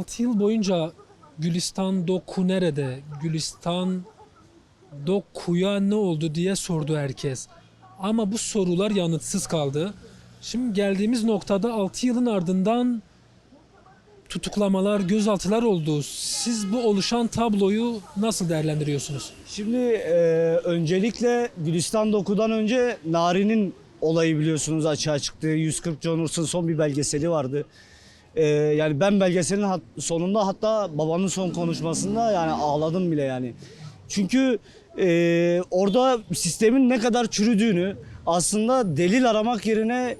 6 yıl boyunca Gülistan Doku nerede? Gülistan Doku'ya ne oldu diye sordu herkes. Ama bu sorular yanıtsız kaldı. Şimdi geldiğimiz noktada 6 yılın ardından tutuklamalar, gözaltılar oldu. Siz bu oluşan tabloyu nasıl değerlendiriyorsunuz? Şimdi öncelikle Gülistan Doku'dan önce Nari'nin olayı biliyorsunuz açığa çıktı. 140 John Hurt'un son bir belgeseli vardı. Yani ben belgeselin sonunda hatta babanın son konuşmasında yani ağladım bile yani. Çünkü orada sistemin ne kadar çürüdüğünü aslında delil aramak yerine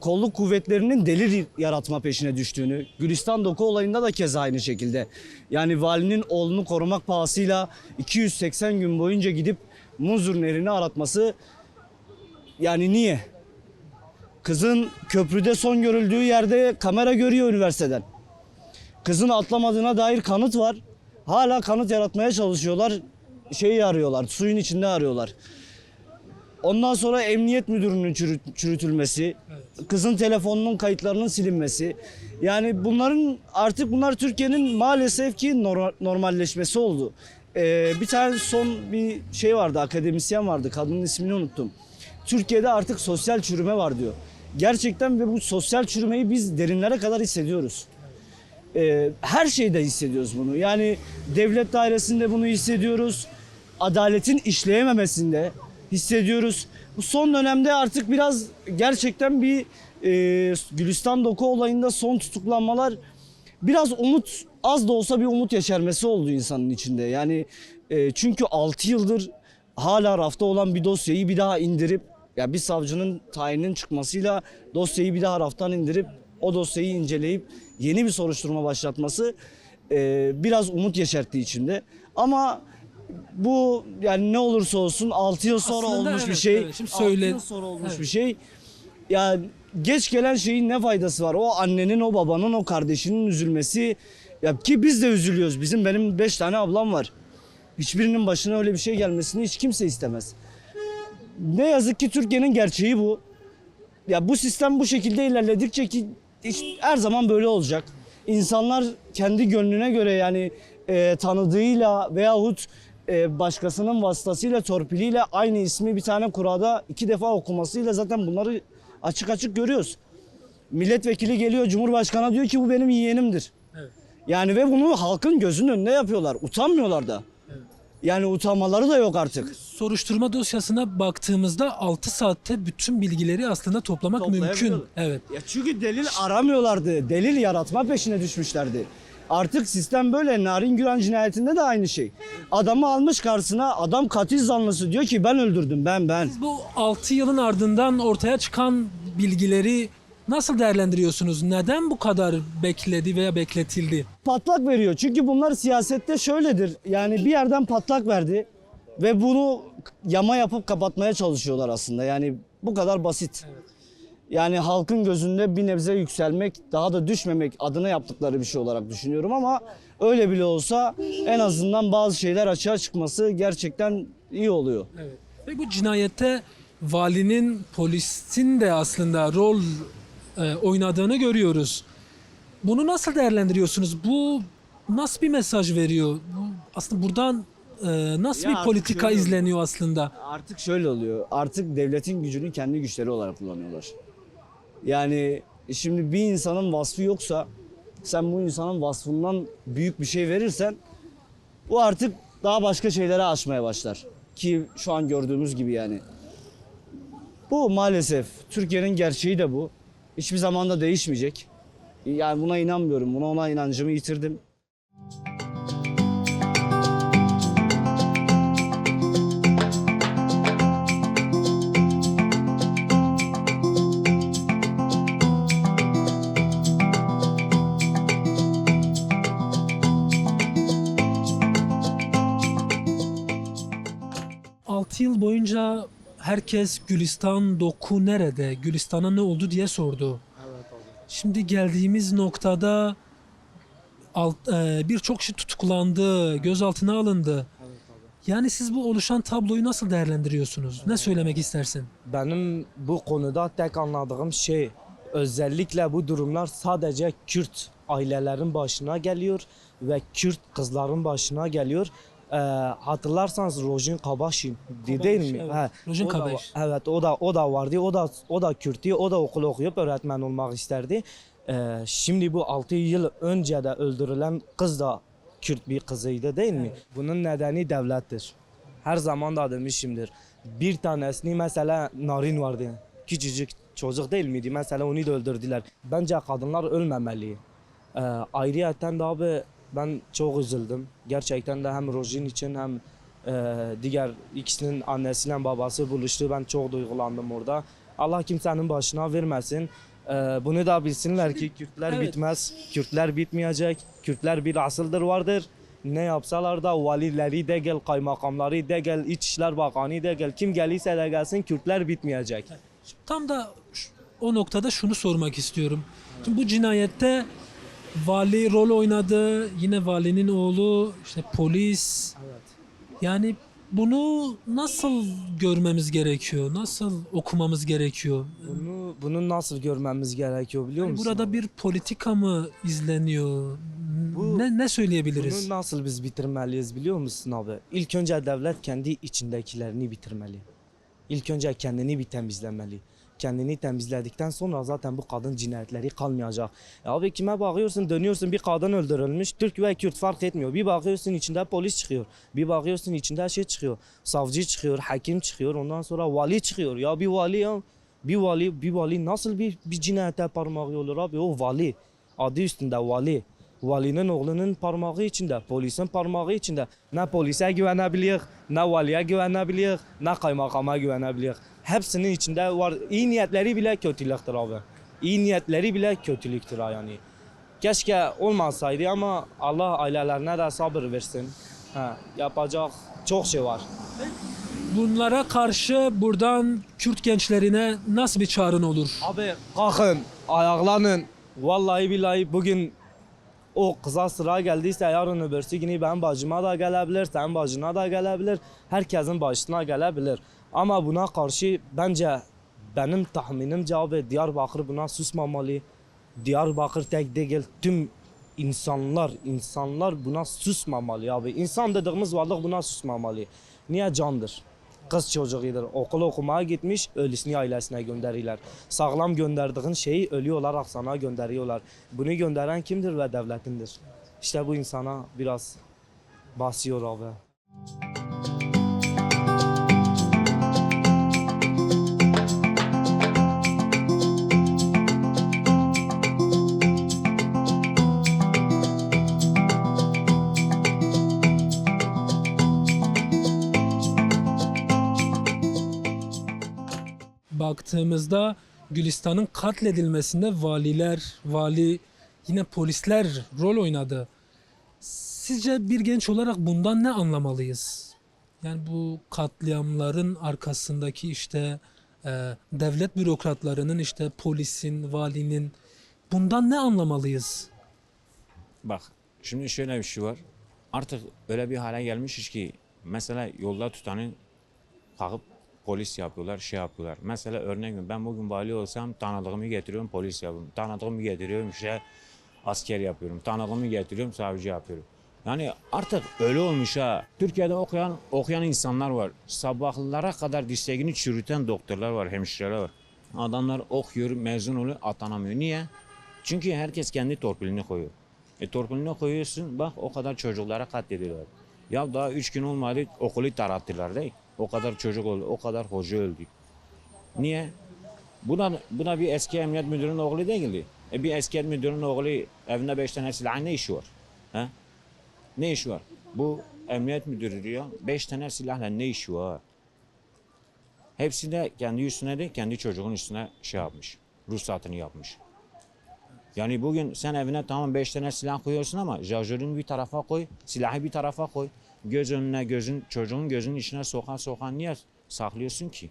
kolluk kuvvetlerinin delil yaratma peşine düştüğünü, Gülistan Doku olayında da keza aynı şekilde. Yani valinin oğlunu korumak pahasıyla 280 gün boyunca gidip Muzur Nehri'ni aratması, yani niye? Kızın köprüde son görüldüğü yerde kamera görüyor üniversiteden. Kızın atlamadığına dair kanıt var. Hala kanıt yaratmaya çalışıyorlar. Şeyi arıyorlar, suyun içinde arıyorlar. Ondan sonra emniyet müdürünün çürütülmesi, kızın telefonunun kayıtlarının silinmesi. Yani bunlar Türkiye'nin maalesef ki normalleşmesi oldu. Bir tane son bir şey vardı, akademisyen vardı, kadının ismini unuttum. Türkiye'de artık sosyal çürüme var diyor. Gerçekten ve bu sosyal çürümeyi biz derinlere kadar hissediyoruz. Her şeyde hissediyoruz bunu. Yani devlet dairesinde bunu hissediyoruz. Adaletin işleyememesinde hissediyoruz. Bu son dönemde artık biraz gerçekten bir Gülistan Doku olayında son tutuklanmalar biraz umut, az da olsa bir umut yeşermesi oldu insanın içinde. Yani çünkü 6 yıldır hala rafta olan bir dosyayı bir daha indirip, ya bir savcının tayininin çıkmasıyla dosyayı bir daha raftan indirip o dosyayı inceleyip yeni bir soruşturma başlatması biraz umut yeşertti içimde. Ama bu yani ne olursa olsun 6 yıl sonra Aslında olmuş evet, bir şey. evet. Şimdi 6 yıl sonra olmuş bir şey. Ya geç gelen şeyin ne faydası var? O annenin, o babanın, o kardeşinin üzülmesi. Ya ki biz de üzülüyoruz. Benim 5 tane ablam var. Hiçbirinin başına öyle bir şey gelmesini hiç kimse istemez. Ne yazık ki Türkiye'nin gerçeği bu. Ya bu sistem bu şekilde ilerledikçe ki her zaman böyle olacak. İnsanlar kendi gönlüne göre yani tanıdığıyla veyahut başkasının vasıtasıyla, torpiliyle aynı ismi bir tane kurada 2 defa okumasıyla zaten bunları açık açık görüyoruz. Milletvekili geliyor, Cumhurbaşkanı diyor ki bu benim yeğenimdir. Evet. Yani ve bunu halkın gözünün önünde yapıyorlar. Utanmıyorlar da. Evet. Yani utanmaları da yok artık. Soruşturma dosyasına baktığımızda 6 saatte bütün bilgileri aslında toplamak mümkün. Evet. Ya çünkü delil aramıyorlardı. Delil yaratma peşine düşmüşlerdi. Artık sistem böyle. Narin Güran cinayetinde de aynı şey. Adamı almış karşısına, adam katil zanlısı diyor ki ben öldürdüm, ben. Siz bu 6 yılın ardından ortaya çıkan bilgileri nasıl değerlendiriyorsunuz? Neden bu kadar bekledi veya bekletildi? Patlak veriyor. Çünkü bunlar siyasette şöyledir. Yani bir yerden patlak verdi ve bunu yama yapıp kapatmaya çalışıyorlar aslında. Yani bu kadar basit. Evet. Yani halkın gözünde bir nebze yükselmek, daha da düşmemek adına yaptıkları bir şey olarak düşünüyorum ama öyle bile olsa en azından bazı şeyler açığa çıkması gerçekten iyi oluyor. Evet. Ve bu cinayette valinin, polisin de aslında rol oynadığını görüyoruz. Bunu nasıl değerlendiriyorsunuz? Bu nasıl bir mesaj veriyor? Bu aslında buradan nasıl Ya bir politika izleniyor aslında? Artık şöyle oluyor. Artık devletin gücünü kendi güçleri olarak kullanıyorlar. Yani şimdi bir insanın vasfı yoksa sen bu insanın vasfından büyük bir şey verirsen bu artık daha başka şeylere aşmaya başlar. Ki şu an gördüğümüz gibi yani. Bu maalesef Türkiye'nin gerçeği de bu. Hiçbir zaman da değişmeyecek. Yani buna inanmıyorum. Ona inancımı yitirdim. Yıl boyunca herkes Gülistan Doku nerede, Gülistan'a ne oldu diye sordu. Evet, abi. Şimdi geldiğimiz noktada birçok kişi tutuklandı, gözaltına alındı. Evet, abi. Yani siz bu oluşan tabloyu nasıl değerlendiriyorsunuz? Ne söylemek istersin? Benim bu konuda tek anladığım şey özellikle bu durumlar sadece Kürt ailelerin başına geliyor ve Kürt kızların başına geliyor. Hatırlarsanız Rojin Kabaşin değil mi? evet. He, Rojin o da- Kabaş. Evet, o da vardı. O da Kürt'tü. O da okul okuyup öğretmen olmak isterdi. Şimdi bu 6 yıl önce de öldürülen kız da Kürt bir kızıydı değil mi? Bunun nedeni devlettir. Her zaman da demişimdir. Bir tanesini mesela Narin vardı. Küçücük çocuk değil miydi? Mesela onu da öldürdüler. Bence kadınlar ölmemeli. Ayrıyeten de abi ben çok üzüldüm. Gerçekten de hem Rojin için hem diğer ikisinin annesiyle babası buluştu. Ben çok duygulandım orada. Allah kimsenin başına vermesin. Bunu da bilsinler ki Kürtler evet. bitmez. Kürtler bitmeyecek. Kürtler bir asıldır vardır. Ne yapsalar da valileri de gel, kaymakamları de gel, İçişler Bakanı de gel. Kim gelirse de gelsin Kürtler bitmeyecek. Tam da o noktada şunu sormak istiyorum. Şimdi bu cinayette vali rol oynadı. Yine valinin oğlu, işte polis. Evet. Yani bunu nasıl görmemiz gerekiyor? Nasıl okumamız gerekiyor? Bunu nasıl görmemiz gerekiyor biliyor Yani musun? burada bir politika mı izleniyor? Bu- Ne söyleyebiliriz? Bunu nasıl biz bitirmeliyiz biliyor musun abi? İlk önce devlet kendi içindekilerini bitirmeli. İlk önce kendini bir temizlemeli. Kendini temizledikten sonra zaten bu kadın cinayetleri kalmayacak. Abi kime bakıyorsun, dönüyorsun, bir kadın öldürülmüş. Türk ve Kürt fark etmiyor. Bir bakıyorsun içinde polis çıkıyor. Bir bakıyorsun içinde şey çıkıyor. Savcı çıkıyor, hakim çıkıyor. Ondan sonra vali çıkıyor. Ya bir vali ya. Bir vali nasıl bir cinayete parmağı olur abi? O vali. Adı üstünde vali. Valinin oğlunun parmağı içinde, polisin parmağı içinde. Ne polise güvenebiliyor, ne valiye güvenebiliyor, ne kaymakama güvenebiliyor. Hepsinin içinde var. İyi niyetleri bile kötülüktür abi. İyi niyetleri bile kötülüktür ha yani. Keşke olmasaydı ama Allah ailelerine de sabır versin. Yapacak çok şey var. Bunlara karşı buradan Kürt gençlerine nasıl bir çağrın olur? Abi kalkın, ayaklanın. Vallahi billahi bugün o kıza sıra geldiyse yarın öbürsü günü benim bacıma da gelebilir, senin bacına da gelebilir, herkesin başına gelebilir. Ama buna karşı bence benim tahminimce abi Diyarbakır buna susmamalı. Diyarbakır tek değil, tüm insanlar buna susmamalı abi. İnsan dediğimiz varlık buna susmamalı. Niye candır? Kız çocuğudur. Okul okumaya gitmiş, ölüsünü ailesine gönderiyorlar. Sağlam gönderdiğin şeyi ölü olarak sana gönderiyorlar. Bunu gönderen kimdir ve devletindir. İşte bu insana biraz basıyor abi. Baktığımızda Gülistan'ın katledilmesinde vali yine polisler rol oynadı. Sizce bir genç olarak bundan ne anlamalıyız? Yani bu katliamların arkasındaki işte devlet bürokratlarının, işte polisin, valinin, bundan ne anlamalıyız? Bak şimdi şöyle bir şey var. Artık öyle bir hale gelmişiz ki mesela yolda tutanı kalkıp polis yapıyorlar, şey yapıyorlar. Mesela örnek veriyorum, ben bugün vali olsam tanıdığımı getiriyorum, polis yapıyorum. Tanıdığımı getiriyorum, işte asker yapıyorum. Tanıdığımı getiriyorum, savcı yapıyorum. Yani artık öyle olmuş ha. Türkiye'de okuyan insanlar var. Sabahlara kadar dirseğini çürüten doktorlar var, hemşireler var. Adamlar okuyor, mezun oluyor, atanamıyor. Niye? Çünkü herkes kendi torpilini koyuyor. Torpilini koyuyorsun, bak o kadar çocuklara katlediyorlar. Ya daha 3 gün olmadı okulu tarattılar değil. O kadar çocuk oldu, o kadar hoca öldü. Niye? Buna bir eski emniyet müdürünün oğlu değildi. Bir eski emniyet müdürünün oğlu evinde 5 tane silah ne işi var? Ha? Ne işi var? Bu emniyet müdürü diyor 5 tane silahla ne işi var? Hepsi de kendi üstüne de kendi çocuğun üstüne şey yapmış. Ruhsatını yapmış. Yani bugün sen evine tamam 5 tane silah koyuyorsun ama şarjörünü bir tarafa koy, silahı bir tarafa koy. Göz önüne çocuğun gözünün içine sokan niye saklıyorsun ki?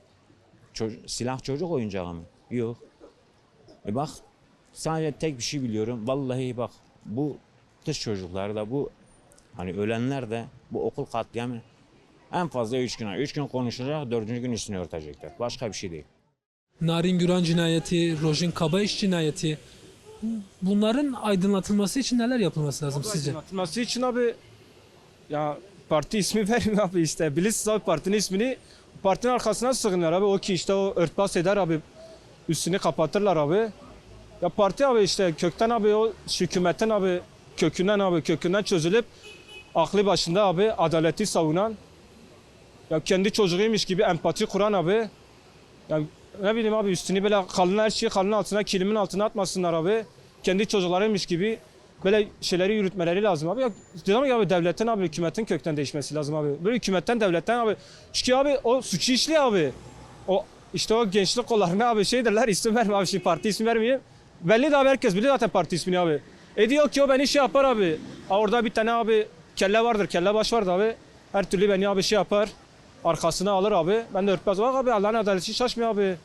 Silah çocuk oyuncağı mı? Yok. Bak sadece tek bir şey biliyorum. Vallahi bak bu kız çocukları da bu hani ölenler de bu okul katliamı en fazla 3 gün. 3 gün konuşacak, 4. gün üstünü örtecekler. Başka bir şey değil. Narin Güran cinayeti, Rojin Kabaş cinayeti. Bunların aydınlatılması için neler yapılması lazım sizce? Aydınlatılması için abi ya parti ismi vermiyor abi işte. Bilirsiniz abi partinin ismini partinin arkasına sığınırlar abi. O ki işte o örtbas eder abi. Üstünü kapatırlar abi. Ya parti abi işte kökten abi o hükümetten abi kökünden çözülüp aklı başında abi adaleti savunan ya kendi çocuğuymuş gibi empati kuran abi. Ya ne bileyim abi üstünü böyle kalın her şeyi kalın altına kilimin altına atmasınlar abi. Kendi çocuklarıymış gibi böyle şeyleri yürütmeleri lazım abi. Ya diyorum ya abi devletten abi hükümetin kökten değişmesi lazım abi. Böyle hükümetten devletten abi. Çünkü abi o suçu işliyor abi. O işte o gençlik kollarına abi şey derler isim verme abi şey parti ismi vermeyeyim. Belli de abi herkes biliyor zaten parti ismini abi. Diyor ki o beni şey yapar abi. Orada bir tane abi kelle vardır kelle baş vardı abi. Her türlü beni abi şey yapar. Arkasına alır abi. Ben de örtmez. Bak abi Allah'ın adaleti şaşmıyor abi.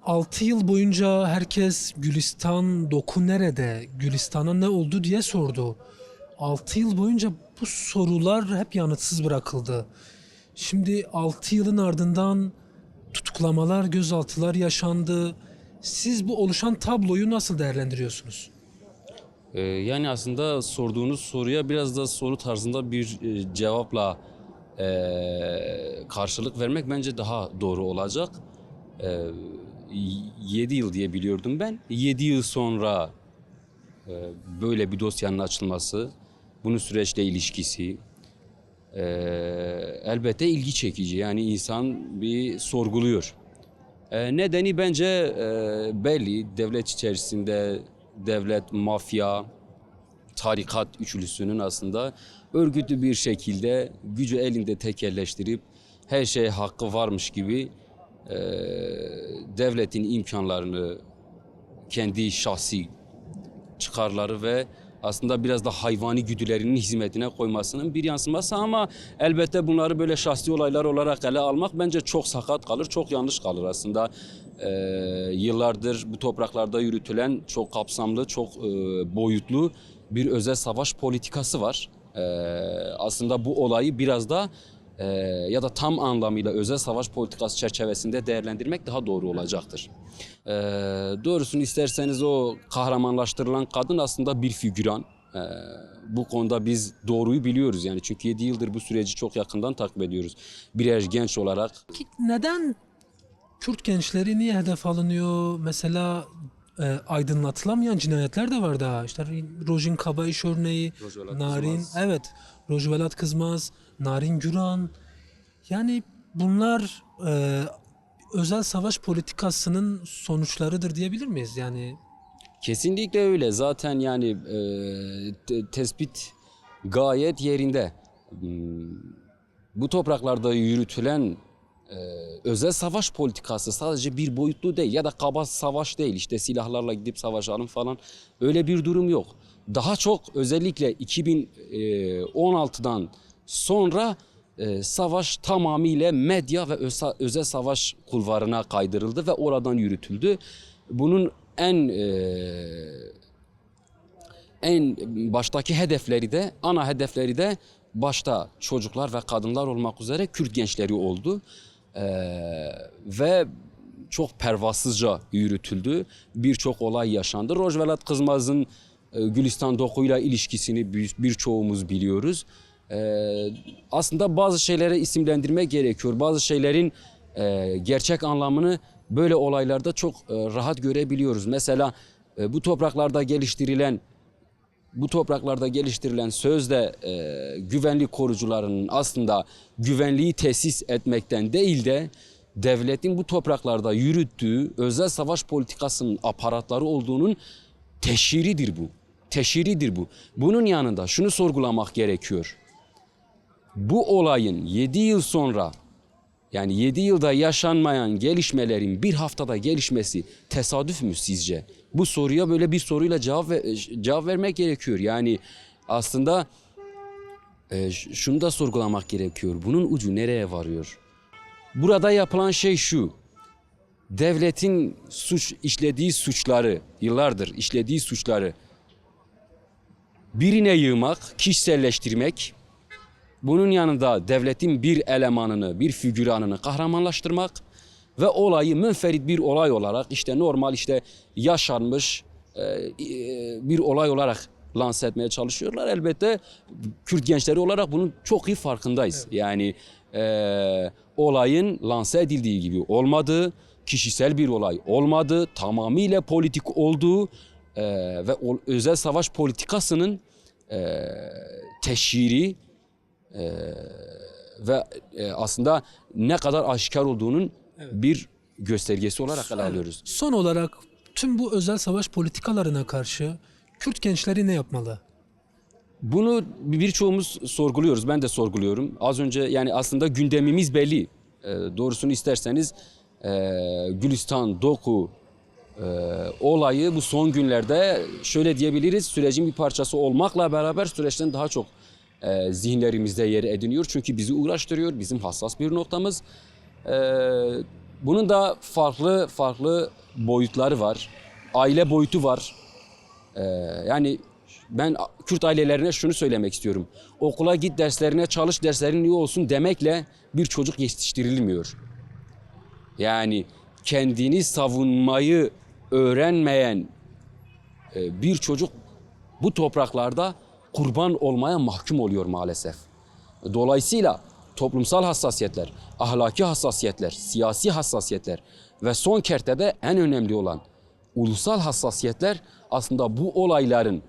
Altı yıl boyunca herkes Gülistan Doku nerede, Gülistan'a ne oldu diye sordu. 6 yıl boyunca bu sorular hep yanıtsız bırakıldı. Şimdi 6 yılın ardından tutuklamalar, gözaltılar yaşandı. Siz bu oluşan tabloyu nasıl değerlendiriyorsunuz? Yani aslında sorduğunuz soruya biraz da soru tarzında bir cevapla karşılık vermek bence daha doğru olacak. 7 yıl diye biliyordum ben. 7 yıl sonra böyle bir dosyanın açılması, bunun süreçle ilişkisi elbette ilgi çekici. Yani insan bir sorguluyor. Nedeni bence belli. Devlet içerisinde devlet, mafya, tarikat üçlüsünün aslında örgütlü bir şekilde gücü elinde tekelleştirip her şeye hakkı varmış gibi devletin imkanlarını kendi şahsi çıkarları ve aslında biraz da hayvani güdülerinin hizmetine koymasının bir yansıması ama elbette bunları böyle şahsi olaylar olarak ele almak bence çok sakat kalır, çok yanlış kalır aslında. Yıllardır bu topraklarda yürütülen çok kapsamlı, çok boyutlu bir özel savaş politikası var. Aslında bu olayı biraz da ya da tam anlamıyla özel savaş politikası çerçevesinde değerlendirmek daha doğru olacaktır. Doğrusunu isterseniz o kahramanlaştırılan kadın aslında bir figüran. Bu konuda biz doğruyu biliyoruz yani çünkü 7 yıldır bu süreci çok yakından takip ediyoruz. Birer genç olarak. Neden Kürt gençleri niye hedef alınıyor? Mesela aydınlatılamayan cinayetler de var daha. İşte Rojin Kabayiş örneği, Rojvelat Narin, Kızmaz. evet, Rojvelat Kızmaz, Narin Güran. Yani bunlar özel savaş politikasının sonuçlarıdır diyebilir miyiz? Yani Kesinlikle öyle. Zaten yani tespit gayet yerinde. Bu topraklarda yürütülen özel savaş politikası sadece bir boyutlu değil ya da kaba savaş değil. İşte silahlarla gidip savaşalım falan öyle bir durum yok. Daha çok özellikle 2016'dan sonra savaş tamamıyla medya ve özel savaş kulvarına kaydırıldı ve oradan yürütüldü. Bunun en baştaki hedefleri de ana hedefleri de başta çocuklar ve kadınlar olmak üzere Kürt gençleri oldu. Ve çok pervasızca yürütüldü. Birçok olay yaşandı. Rojvelat Kızmaz'ın Gülistan Doku'yla ilişkisini birçoğumuz biliyoruz. Aslında bazı şeylere isimlendirmek gerekiyor. Bazı şeylerin gerçek anlamını böyle olaylarda çok rahat görebiliyoruz. Mesela bu topraklarda geliştirilen sözde güvenlik korucularının aslında güvenliği tesis etmekten değil de devletin bu topraklarda yürüttüğü özel savaş politikasının aparatları olduğunun teşhiridir bu. Teşhiridir bu. Bunun yanında şunu sorgulamak gerekiyor. Bu olayın 7 yıl sonra yani 7 yılda yaşanmayan gelişmelerin bir haftada gelişmesi tesadüf mü sizce? Bu soruya böyle bir soruyla cevap vermek gerekiyor. Yani aslında şunu da sorgulamak gerekiyor. Bunun ucu nereye varıyor? Burada yapılan şey şu. devletin suç işlediği suçları, yıllardır işlediği suçları birine yığmak, kişiselleştirmek, bunun yanında devletin bir elemanını, bir figüranını kahramanlaştırmak ve olayı münferit bir olay olarak işte normal işte yaşanmış bir olay olarak lanse etmeye çalışıyorlar. Elbette Kürt gençleri olarak bunun çok iyi farkındayız. Evet. Yani olayın lanse edildiği gibi olmadığı, kişisel bir olay olmadığı, tamamıyla politik olduğu ve özel savaş politikasının teşhiri ve aslında ne kadar aşikar olduğunun bir göstergesi olarak ele alıyoruz. Son olarak tüm bu özel savaş politikalarına karşı Kürt gençleri ne yapmalı? Bunu birçoğumuz sorguluyoruz. Ben de sorguluyorum. Az önce yani aslında gündemimiz belli. Doğrusunu isterseniz Gülistan, Doku olayı bu son günlerde şöyle diyebiliriz, sürecin bir parçası olmakla beraber süreçten daha çok zihinlerimizde yer ediniyor. Çünkü bizi uğraştırıyor, bizim hassas bir noktamız. Bunun da farklı boyutları var. Aile boyutu var. Yani ben Kürt ailelerine şunu söylemek istiyorum. Okula git, derslerine çalış, derslerin iyi olsun demekle bir çocuk yetiştirilmiyor. Yani kendini savunmayı öğrenmeyen bir çocuk bu topraklarda kurban olmaya mahkum oluyor maalesef. Dolayısıyla toplumsal hassasiyetler, ahlaki hassasiyetler, siyasi hassasiyetler ve son kertede en önemli olan ulusal hassasiyetler aslında bu olayların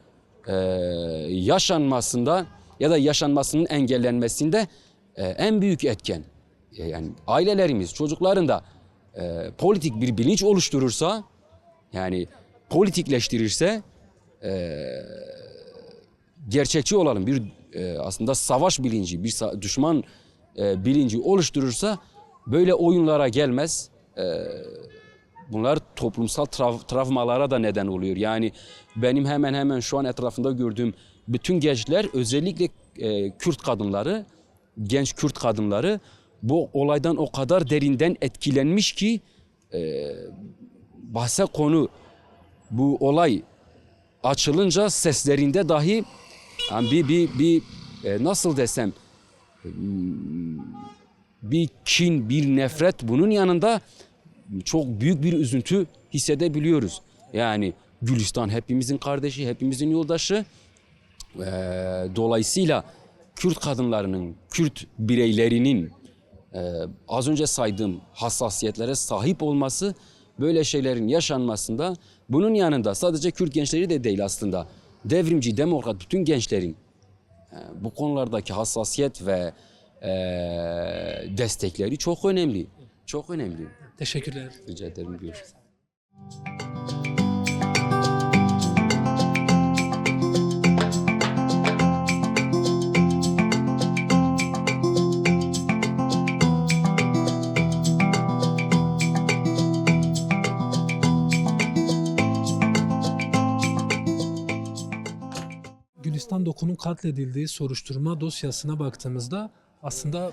yaşanmasında ya da yaşanmasının engellenmesinde en büyük etken. Yani ailelerimiz, çocukların da politik bir bilinç oluşturursa, yani politikleştirirse, gerçekçi olalım bir aslında savaş bilinci, bir düşman bilinci oluşturursa böyle oyunlara gelmez. Bunlar toplumsal travmalara da neden oluyor. Yani benim hemen şu an etrafında gördüğüm bütün gençler, özellikle Kürt kadınları, genç Kürt kadınları bu olaydan o kadar derinden etkilenmiş ki bahse konu bu olay açılınca seslerinde dahi yani bir nasıl desem bir kin, bir nefret, bunun yanında çok büyük bir üzüntü hissedebiliyoruz. Yani Gülistan hepimizin kardeşi, hepimizin yoldaşı. Dolayısıyla Kürt kadınlarının, Kürt bireylerinin az önce saydığım hassasiyetlere sahip olması, böyle şeylerin yaşanmasında, bunun yanında sadece Kürt gençleri de değil aslında, devrimci, demokrat bütün gençlerin bu konulardaki hassasiyet ve destekleri çok önemli. Çok önemli. Teşekkürler. Rica ederim. Görüşürüz. Gülistan Doku'nun katledildiği soruşturma dosyasına baktığımızda aslında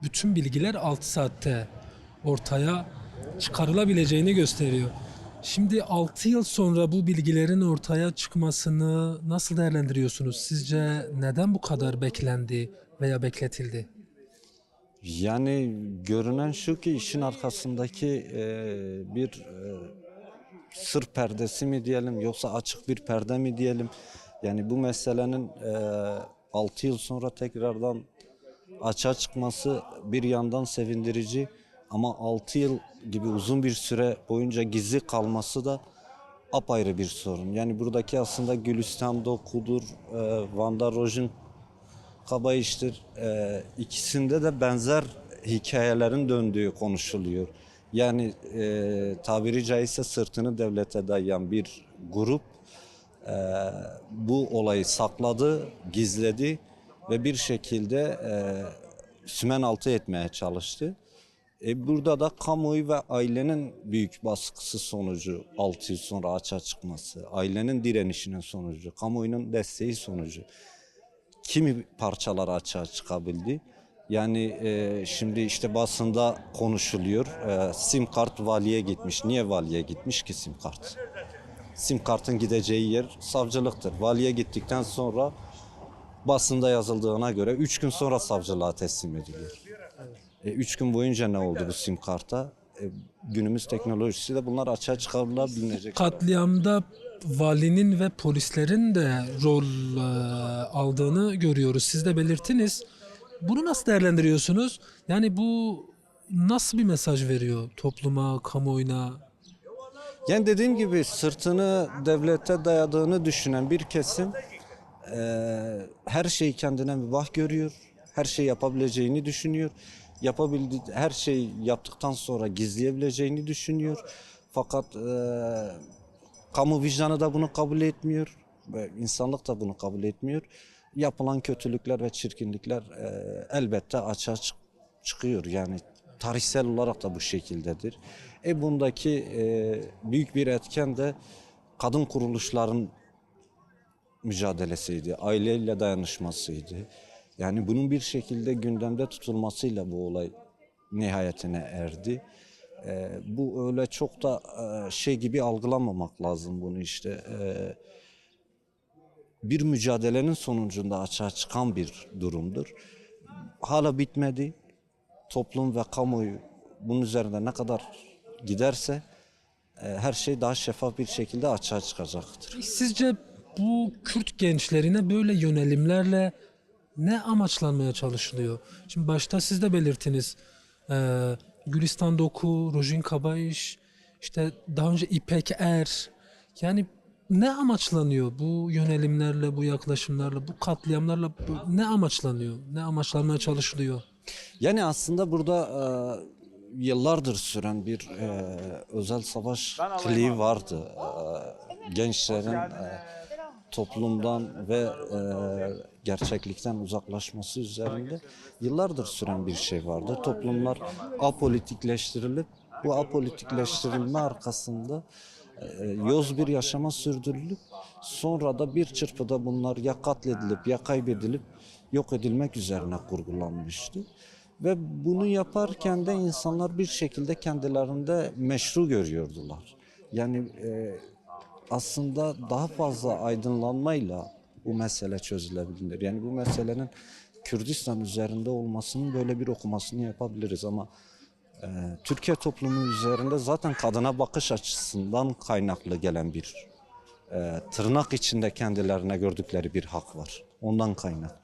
bütün bilgiler 6 saatte ortaya çıkarılabileceğini gösteriyor. Şimdi 6 yıl sonra bu bilgilerin ortaya çıkmasını nasıl değerlendiriyorsunuz? Sizce neden bu kadar beklendi veya bekletildi? Yani görünen şu ki işin arkasındaki bir sır perdesi mi diyelim, yoksa açık bir perde mi diyelim. Yani bu meselenin 6 yıl sonra tekrardan açığa çıkması bir yandan sevindirici, ama 6 yıl gibi uzun bir süre boyunca gizli kalması da apayrı bir sorun. Yani buradaki aslında Gülistan Doku'dur, Vanda Roj'un Kabayiş'tir, ikisinde de benzer hikayelerin döndüğü konuşuluyor. Yani tabiri caizse sırtını devlete dayayan bir grup bu olayı sakladı, gizledi ve bir şekilde sümen altı etmeye çalıştı. Burada da kamuoyu ve ailenin büyük baskısı sonucu 6 yıl sonra açığa çıkması, ailenin direnişinin sonucu, kamuoyunun desteği sonucu kimi parçalar açığa çıkabildi. Yani şimdi işte basında konuşuluyor. Sim kart valiye gitmiş. Niye valiye gitmiş ki sim kart? Sim kartın gideceği yer savcılıktır. Valiye gittikten sonra basında yazıldığına göre 3 gün sonra savcılığa teslim ediliyor. 3 gün boyunca ne oldu bu sim karta? Günümüz teknolojisi de bunlar açığa çıkarılabilecek. Katliamda valinin ve polislerin de rol aldığını görüyoruz. Siz de belirttiniz. Bunu nasıl değerlendiriyorsunuz? Yani bu nasıl bir mesaj veriyor topluma, kamuoyuna? Yani dediğim gibi sırtını devlete dayadığını düşünen bir kesim her şeyi kendine mübah görüyor. Her şeyi yapabileceğini düşünüyor. Her şeyi yaptıktan sonra gizleyebileceğini düşünüyor. Fakat kamu vicdanı da bunu kabul etmiyor. Ve insanlık da bunu kabul etmiyor. Yapılan kötülükler ve çirkinlikler elbette açığa çıkıyor. Yani tarihsel olarak da bu şekildedir. Bundaki büyük bir etken de kadın kuruluşların mücadelesiydi, aileyle dayanışmasıydı. Yani bunun bir şekilde gündemde tutulmasıyla bu olay nihayetine erdi. Bu öyle çok da şey gibi algılamamak lazım bunu işte. Bir mücadelenin sonucunda açığa çıkan bir durumdur. Hala bitmedi. Toplum ve kamuoyu bunun üzerinde ne kadar giderse her şey daha şeffaf bir şekilde açığa çıkacaktır. Sizce bu Kürt gençlerine böyle yönelimlerle ne amaçlanmaya çalışılıyor? Şimdi başta siz de belirttiniz. Gülistan Doku, Rojin Kabayiş, işte daha önce İpek Er. Yani ne amaçlanıyor bu yönelimlerle, bu yaklaşımlarla, bu katliamlarla ne amaçlanıyor? Ne amaçlanmaya çalışılıyor? Yani aslında burada yıllardır süren bir özel savaş kliği vardı. Gençlerin toplumdan ve gerçeklikten uzaklaşması üzerinde yıllardır süren bir şey vardı. Toplumlar apolitikleştirilip bu apolitikleştirilme arkasında yoz bir yaşama sürdürülüp sonra da bir çırpıda bunlar ya katledilip ya kaybedilip yok edilmek üzerine kurgulanmıştı. Ve bunu yaparken de insanlar bir şekilde kendilerinde meşru görüyordular. Yani aslında daha fazla aydınlanmayla bu mesele çözülebilir. Yani bu meselenin Kürdistan üzerinde olmasının böyle bir okumasını yapabiliriz ama Türkiye toplumu üzerinde zaten kadına bakış açısından kaynaklı gelen bir tırnak içinde kendilerine gördükleri bir hak var. Ondan kaynaklı.